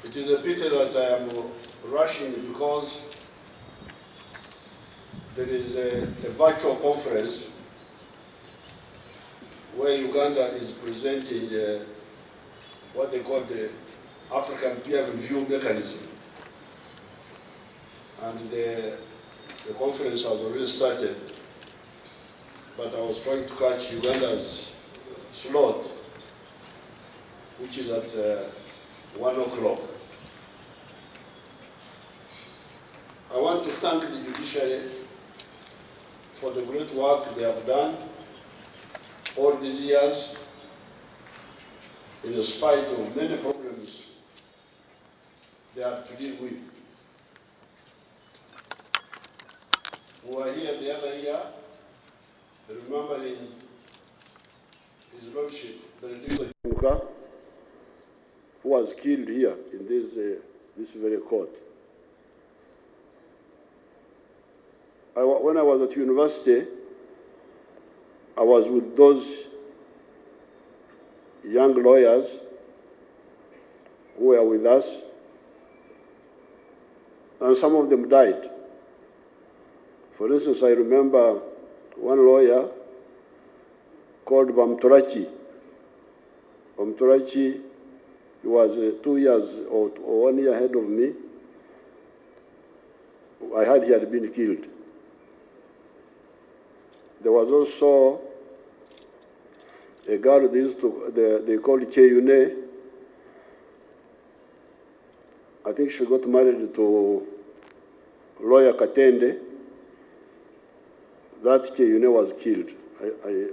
It is a pity that I am rushing because there is a virtual conference where Uganda is presenting what they call the African Peer Review Mechanism. And the conference has already started, but I was trying to catch Uganda's slot, which is at 1 o'clock. I want to thank the judiciary for the great work they have done all these years, in spite of many problems they have to deal with. We were here the other year, remembering His Lordship, Benedict, who was killed here in this very court. When I was at university, I was with those young lawyers who were with us, and some of them died. For instance, I remember one lawyer called Bamturachi. Bamturachi, he was 2 years or 1 year ahead of me. I heard he had been killed. There was also a girl they called Cheyune. I think she got married to lawyer Katende. That Cheyune was killed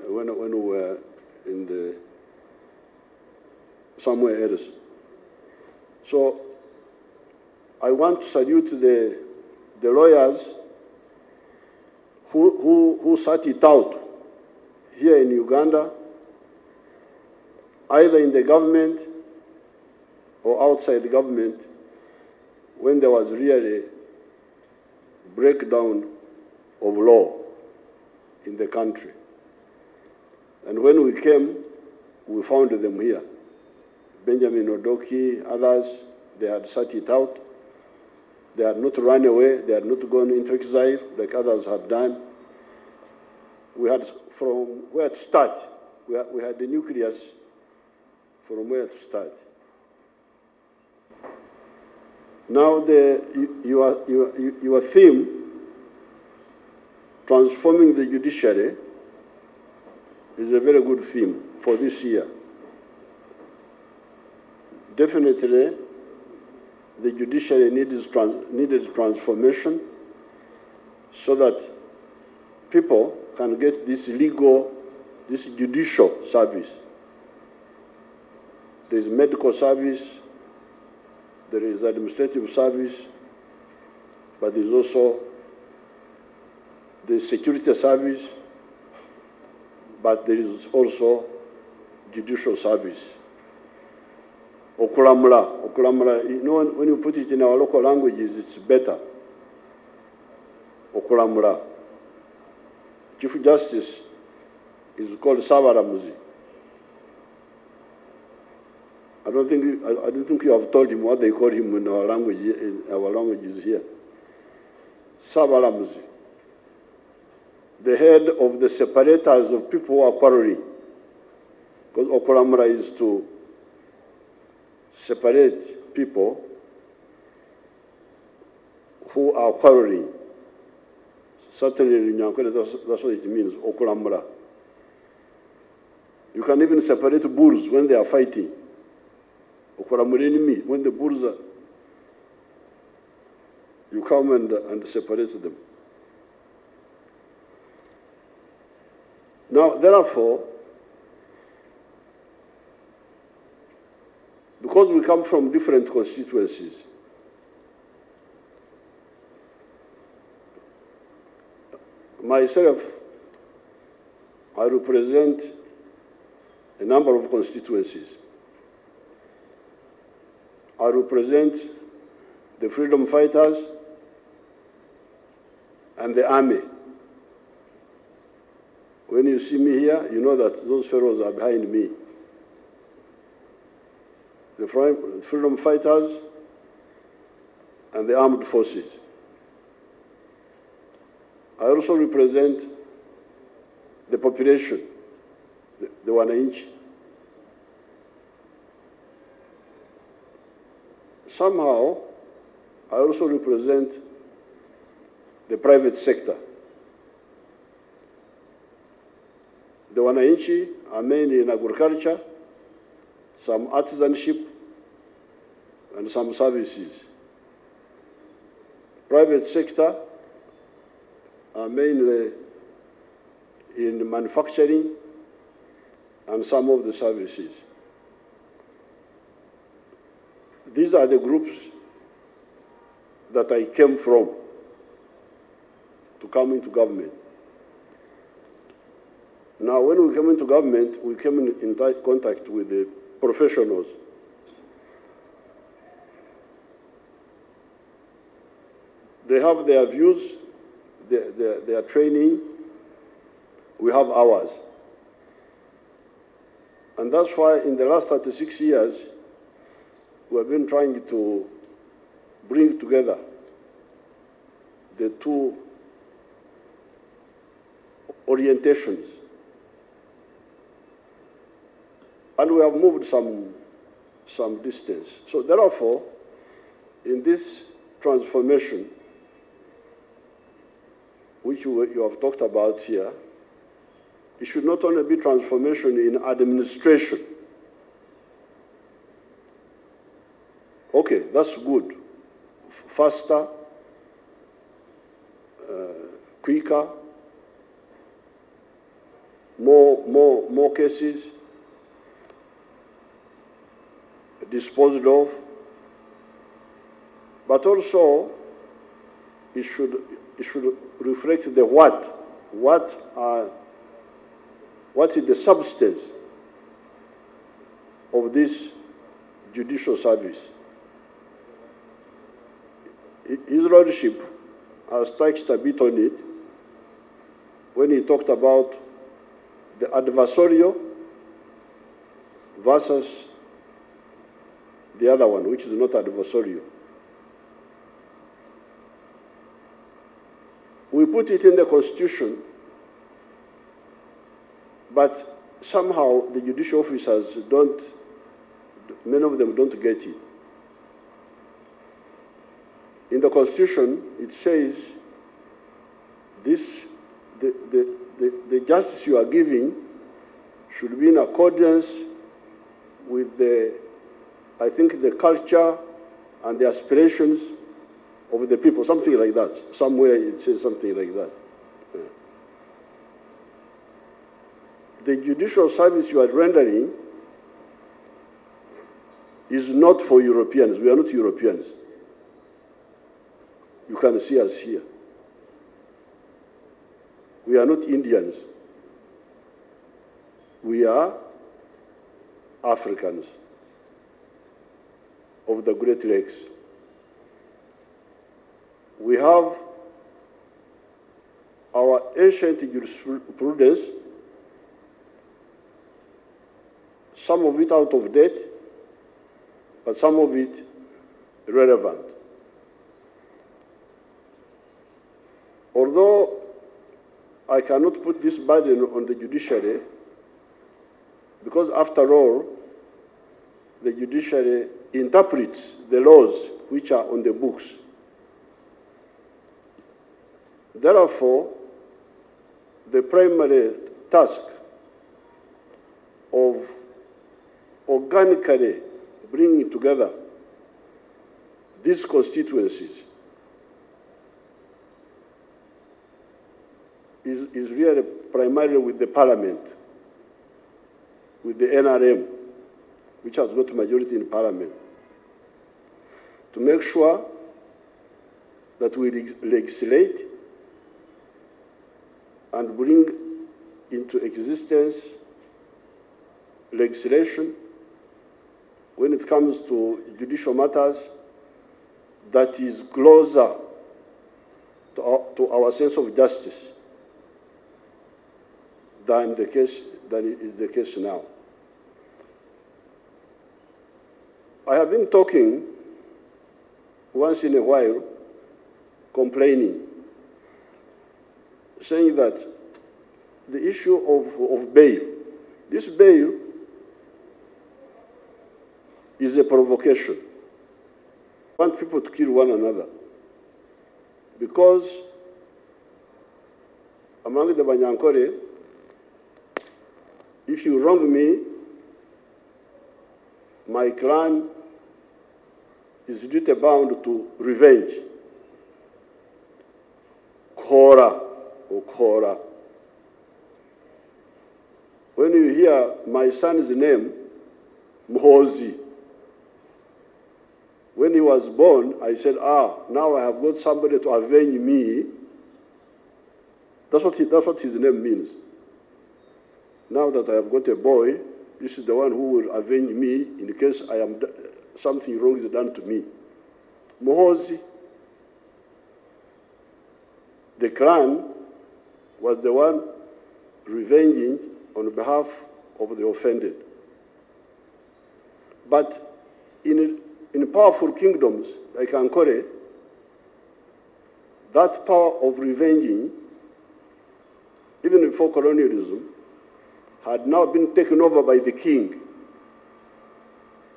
when we were in somewhere else. So I want to salute the lawyers who sat it out here in Uganda, either in the government or outside the government, when there was really breakdown of law in the country. And when we came, we found them here. Benjamin Odoki, others, they had sat it out. They had not run away, they had not gone into exile like others had done. We had from where to start. We had the nucleus from where to start. Now your theme, transforming the judiciary, is a very good theme for this year. Definitely, the judiciary needed transformation so that people can get this judicial service. There is medical service, there is administrative service, but there is also the security service, but there is also judicial service. Okulamula, you know, when you put it in our local languages, it's better. Okulamula. Chief Justice is called Sabaramuzi. I don't think you have told him what they call him in our languages here. Sabaramuzi. The head of the separators of people who are quarreling. Because Okulamula is to separate people who are quarreling. Certainly in Nyankole, that's what it means, Okulamula. You can even separate bulls when they are fighting. Okulamula, when the bulls are, you come and separate them. Now, therefore, because we come from different constituencies, myself, I represent a number of constituencies. I represent the freedom fighters and the army. When you see me here, you know that those fellows are behind me. The freedom fighters and the armed forces. I also represent the population, the wananchi. Somehow, I also represent the private sector. The wananchi are mainly in agriculture, some artisanship, and some services. Private sector are mainly in manufacturing and some of the services. These are the groups that I came from to come into government. Now, when we came into government, we came in contact with the professionals. They have their views, their training. We have ours. And that's why in the last 36 years, we have been trying to bring together the two orientations. And we have moved some distance. So therefore, in this transformation, which you have talked about here, it should not only be transformation in administration. Okay, that's good. Faster, quicker, more cases disposed of, but also it should reflect the what. What is the substance of this judicial service? His Lordship has touched a bit on it when he talked about the adversarial versus the other one, which is not adversarial. We put it in the Constitution, but somehow the judicial officers many of them don't get it. In the Constitution, it says the justice you are giving should be in accordance with the culture and the aspirations of the people, something like that. Somewhere it says something like that. Yeah. The judicial service you are rendering is not for Europeans. We are not Europeans. You can see us here. We are not Indians. We are Africans of the Great Lakes. We have our ancient jurisprudence, some of it out of date, but some of it relevant. Although I cannot put this burden on the judiciary, because after all, the judiciary interprets the laws which are on the books. Therefore, the primary task of organically bringing together these constituencies is really primarily with the Parliament, with the NRM, which has got majority in Parliament, to make sure that we legislate and bring into existence legislation when it comes to judicial matters that is closer to our sense of justice than it is the case now. I have been talking once in a while complaining, saying that the issue of bail, this bail is a provocation. I want people to kill one another because among the Banyankore, if you wrong me, my clan is duty bound to revenge. Kora or Kora. When you hear my son's name, Muhoozi, when he was born, I said, now I have got somebody to avenge me. That's what his name means. Now that I have got a boy, this is the one who will avenge me in case something wrong is done to me. Muhoozi, the clan, was the one revenging on behalf of the offended. But in powerful kingdoms like Ankore, that power of revenging, even before colonialism, had now been taken over by the king.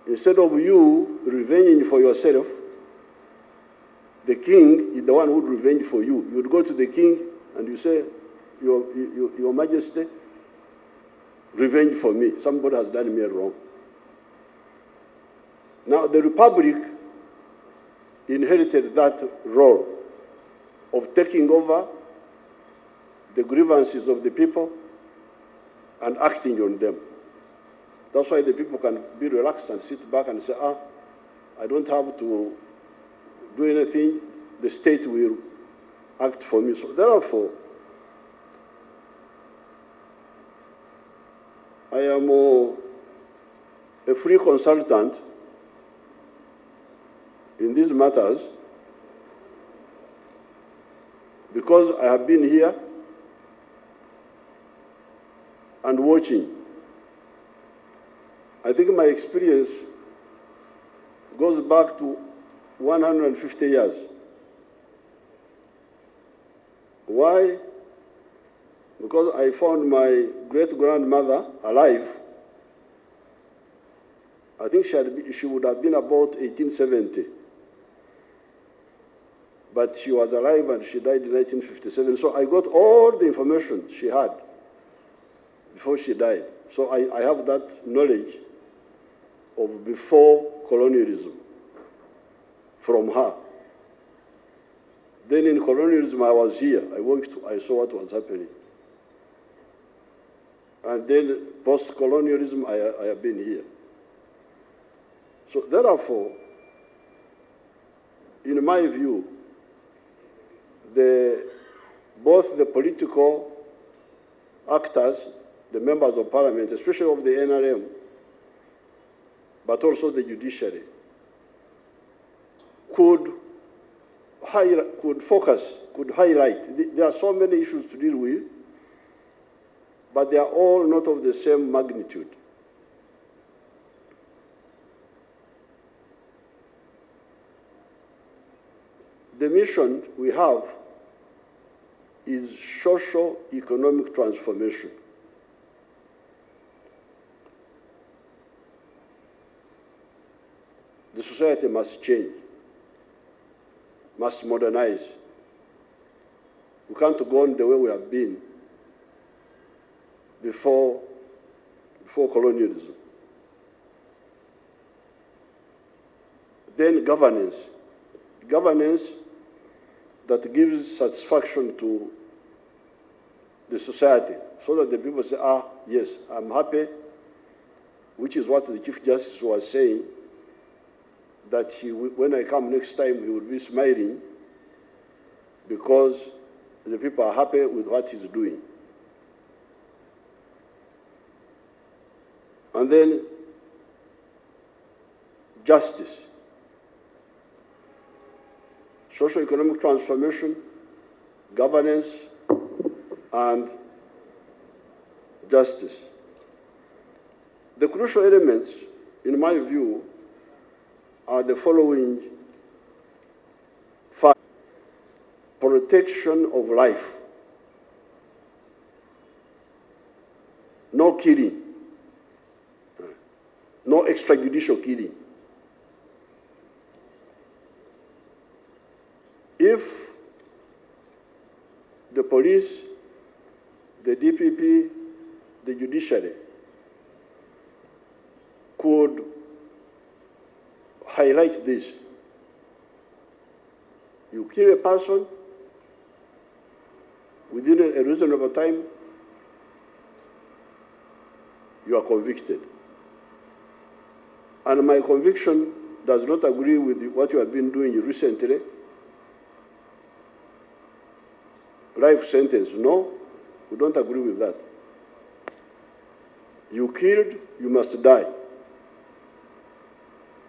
Instead of you revenging for yourself, the king is the one who would revenge for you. You would go to the king and you say, Your Majesty, revenge for me. Somebody has done me wrong. Now, the Republic inherited that role of taking over the grievances of the people and acting on them. That's why the people can be relaxed and sit back and say, I don't have to do anything, the state will act for me. So therefore, I am a free consultant in these matters because I have been here and watching. I think my experience goes back to 150 years. Why? Because I found my great-grandmother alive. I think she would have been about 1870. But she was alive and she died in 1957. So I got all the information she had before she died. So I have that knowledge of before colonialism from her. Then in colonialism, I was here. I saw what was happening. And then post-colonialism, I have been here. So therefore, in my view, both the political actors, the members of parliament, especially of the NRM, but also the judiciary, could highlight. There are so many issues to deal with, but they are all not of the same magnitude. The mission we have is socio-economic transformation. The society must change, must modernize. We can't go on the way we have been before colonialism. Then governance. Governance that gives satisfaction to the society so that the people say, yes, I'm happy, which is what the Chief Justice was saying, that when I come next time, he will be smiling because the people are happy with what he's doing. And then justice. Socio-economic transformation, governance, and justice. The crucial elements, in my view, are the following protection of life. No killing. No extrajudicial killing. If the police, the DPP, the judiciary could highlight this. You kill a person within a reasonable time, you are convicted. And my conviction does not agree with what you have been doing recently. Life sentence, no, we don't agree with that. You killed, you must die.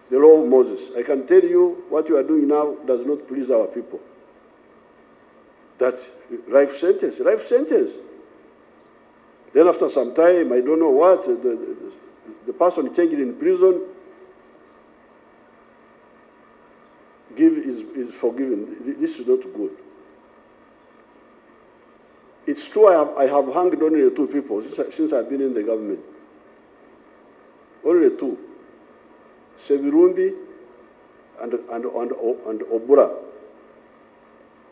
The law of Moses. I can tell you what you are doing now does not please our people. That life sentence, life sentence. Then after some time, I don't know what, the person changed in prison, is forgiven. This is not good. It's true I have hanged only two people since I've been in the government. Only two. Sebirumbi and Obura.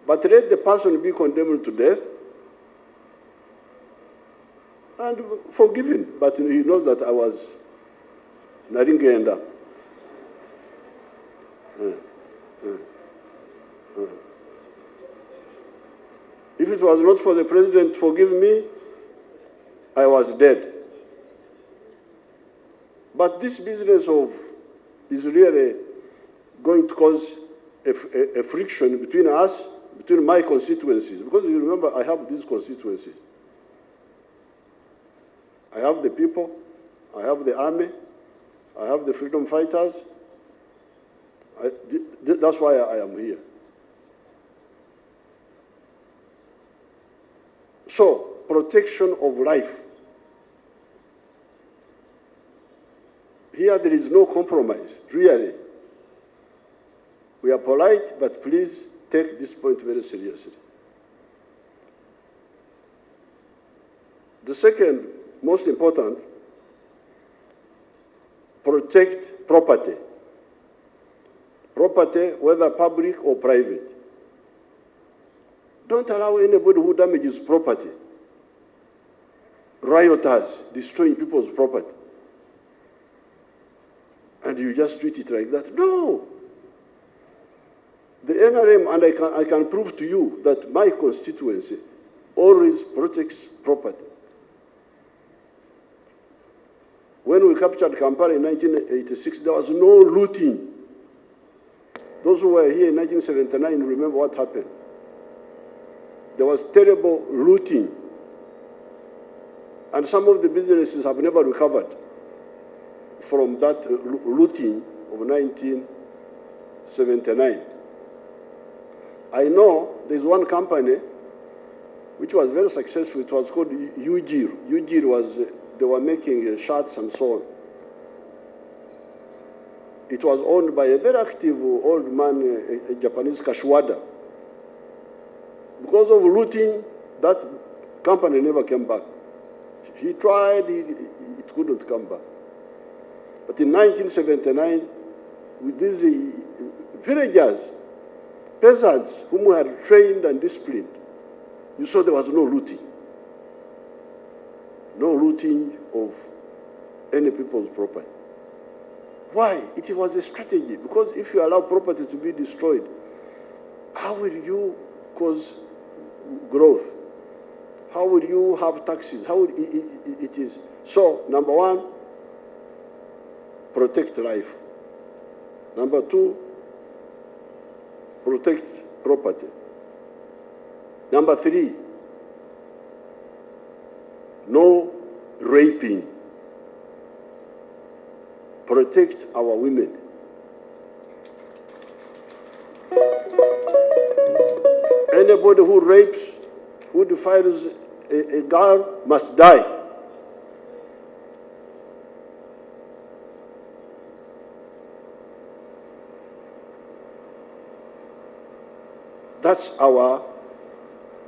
But let the person be condemned to death and forgiven. But he knows that I was Naringenda. If it was not for the president forgiving me, I was dead. But this business is really going to cause a friction between us, between my constituencies. Because you remember, I have these constituencies. I have the people, I have the army, I have the freedom fighters. That's why I am here. So, protection of life. Here there is no compromise, really. We are polite, but please take this point very seriously. The second, most important, protect property. Property, whether public or private. Don't allow anybody who damages property, rioters destroying people's property, and you just treat it like that. No. The NRM, and I can prove to you that my constituency always protects property. When we captured Kampala in 1986, there was no looting. Those who were here in 1979 remember what happened. There was terrible looting. And some of the businesses have never recovered from that looting of 1979. I know there's one company which was very successful. It was called Ugir. Ugir was, they were making shirts and so on. It was owned by a very active old man, a Japanese Kashwada. Because of looting, that company never came back. He tried, it couldn't come back. But in 1979, with these villagers, peasants whom we had trained and disciplined, you saw there was no looting. No looting of any people's property. Why? It was a strategy. Because if you allow property to be destroyed, how will you cause growth? How will you have taxes? How would it is? So, number one, protect life. Number two, protect property. Number three, no raping. Protect our women. Anybody who rapes, who defiles a girl must die. That's our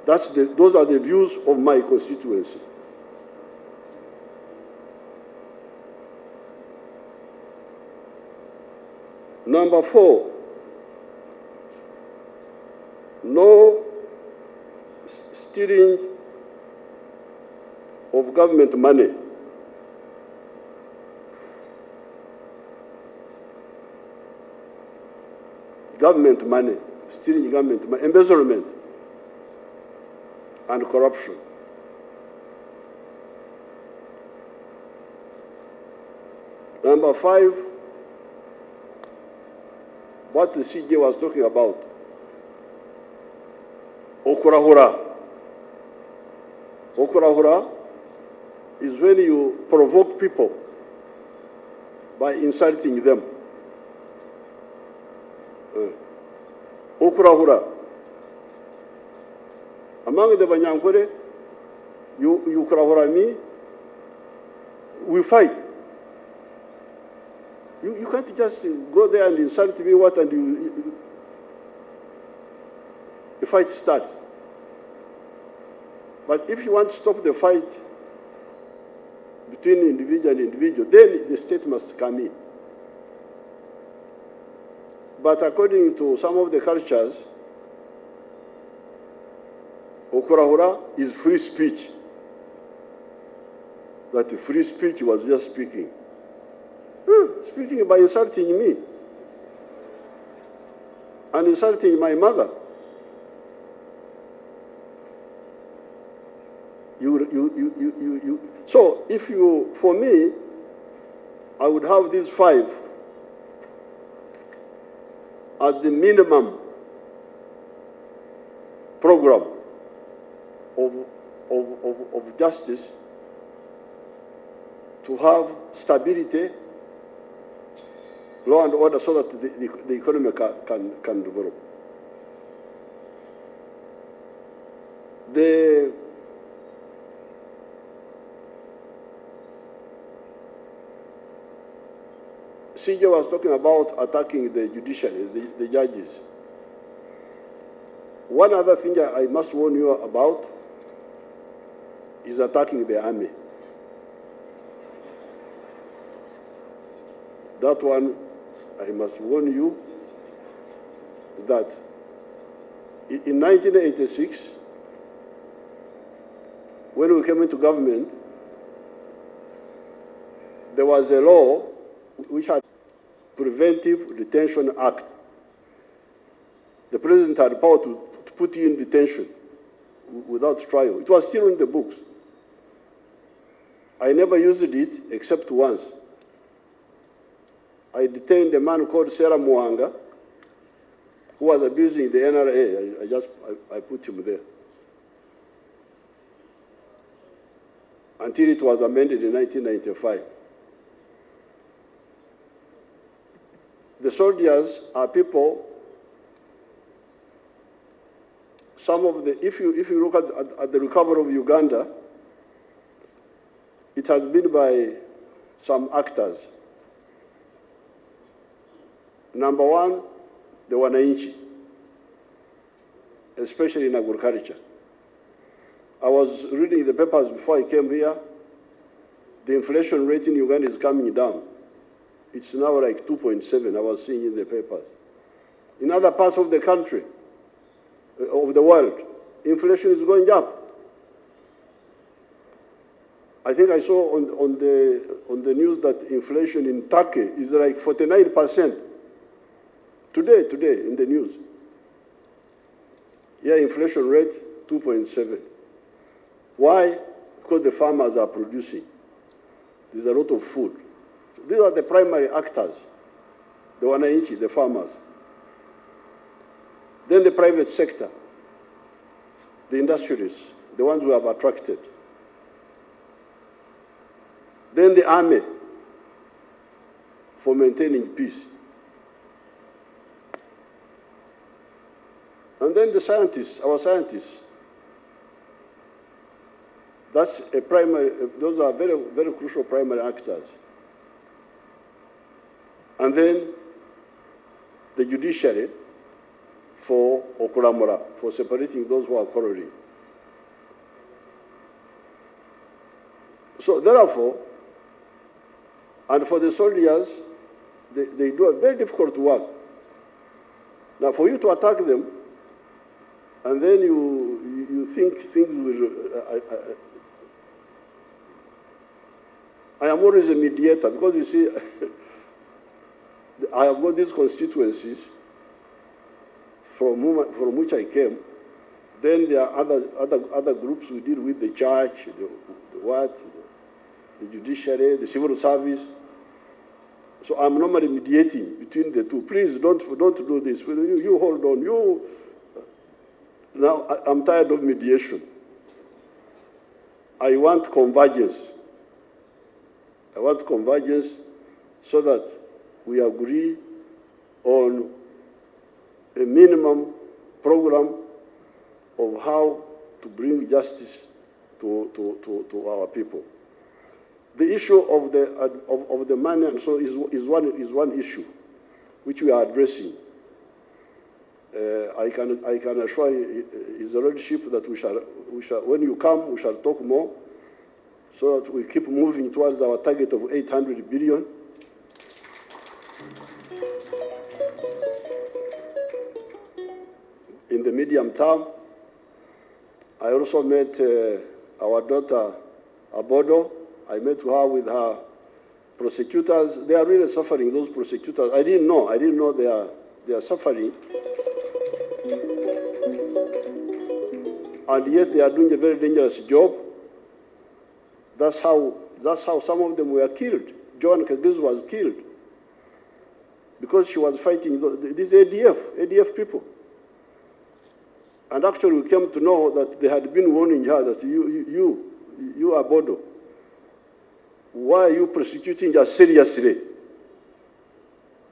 Those are the views of my constituency. Number 4, no stealing of government money. Government money, stealing government money, embezzlement, and corruption. Number 5, what the CJ was talking about, okurahura. Okurahura is when you provoke people by insulting them. Okurahura. Among the Banyankore, you kurahura me, we fight. You can't just go there and insult me, what, and the fight starts. But if you want to stop the fight between individual and individual, then the state must come in. But according to some of the cultures, okurahura is free speech. That free speech was just speaking. Speaking by insulting me and insulting my mother. So if you, for me, I would have these 5 as the minimum program of justice to have stability, law and order, so that the economy can develop. The CJ was talking about attacking the judiciary, the judges. One other thing I must warn you about is attacking the army. That one, I must warn you that in 1986, when we came into government, there was a law which had Preventive Detention Act. The president had power to put you in detention without trial. It was still in the books. I never used it except once. I detained a man called Sarah Muhanga, who was abusing the NRA. I put him there. Until it was amended in 1995. The soldiers are people, some of the, if you look at the recovery of Uganda, it has been by some actors. Number 1, the wananchi, especially in agriculture. I was reading the papers before I came here. The inflation rate in Uganda is coming down. It's now like 2.7, I was seeing in the papers. In other parts of the country, of the world, inflation is going up. I think I saw on the news that inflation in Turkey is like 49%. Today in the news. Yeah, inflation rate 2.7. Why? Because the farmers are producing. There's a lot of food. So these are the primary actors, the wananchi, the farmers. Then the private sector, the industrialists, the ones who have attracted. Then the army, for maintaining peace. And then the scientists, our scientists. That's a primary, those are very, very crucial primary actors. And then the judiciary for okuramura, for separating those who are quarreling. So therefore, and for the soldiers, they do a very difficult work. Now, for you to attack them, and then you think things will... I am always a mediator, because you see, I have got these constituencies from which I came. Then there are other groups we deal with, the church, the judiciary, the civil service. So I'm normally mediating between the two. Please don't do this. You hold on. Now I'm tired of mediation. I want convergence. I want convergence so that we agree on a minimum program of how to bring justice to our people. The issue of the money and so is one issue which we are addressing. I can assure His Lordship that we shall, when you come, we shall talk more, so that we keep moving towards our target of 800 billion. In the medium term, I also met our daughter, Abodo. I met her with her prosecutors. They are really suffering, those prosecutors. I didn't know they are suffering. And yet they are doing a very dangerous job. That's how some of them were killed. Joan Kagezi was killed because she was fighting these ADF people. And actually we came to know that they had been warning her that you are Bodo. Why are you prosecuting her seriously?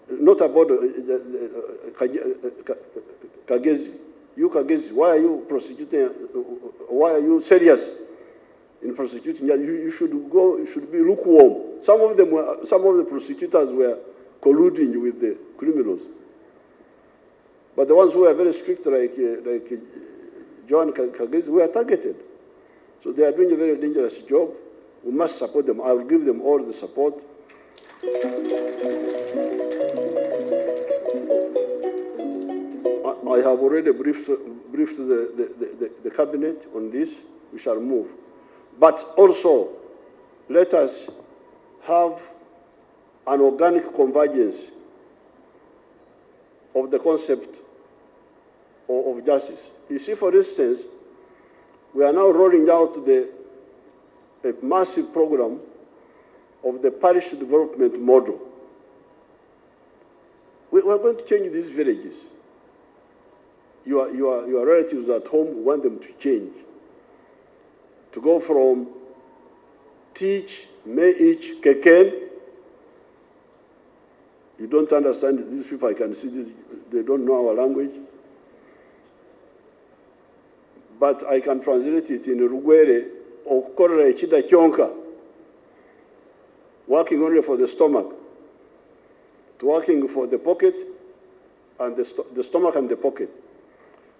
Not Abodo, Kagezi. You Kagezi, why are you prosecuting? Why are you serious in prosecuting? You should be lukewarm. Some of the prosecutors were colluding with the criminals. But the ones who are very strict, like John Kagezi, were targeted. So they are doing a very dangerous job. We must support them. I will give them all the support. I have already briefed the cabinet on this. We shall move. But also, let us have an organic convergence of the concept of justice. You see, for instance, we are now rolling out a massive program of the parish development model. We are going to change these villages. Your relatives at home want them to change. To go from teach, meich, keken. You don't understand these people, I can see this, they don't know our language. But I can translate it in Rugwere or Korre Chida Kyonka, working only for the stomach, to working for the pocket and the stomach and the pocket.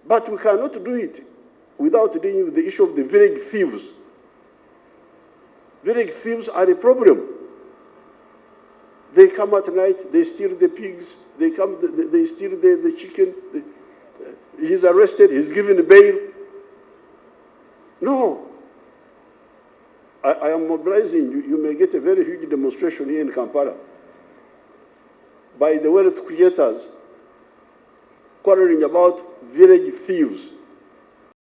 But we cannot do it without dealing with the issue of the village thieves. Village thieves are a problem. They come at night, they steal the pigs, they steal the chicken. He's arrested, he's given bail. No. I am mobilizing. You may get a very huge demonstration here in Kampala by the wealth creators quarreling about village thieves.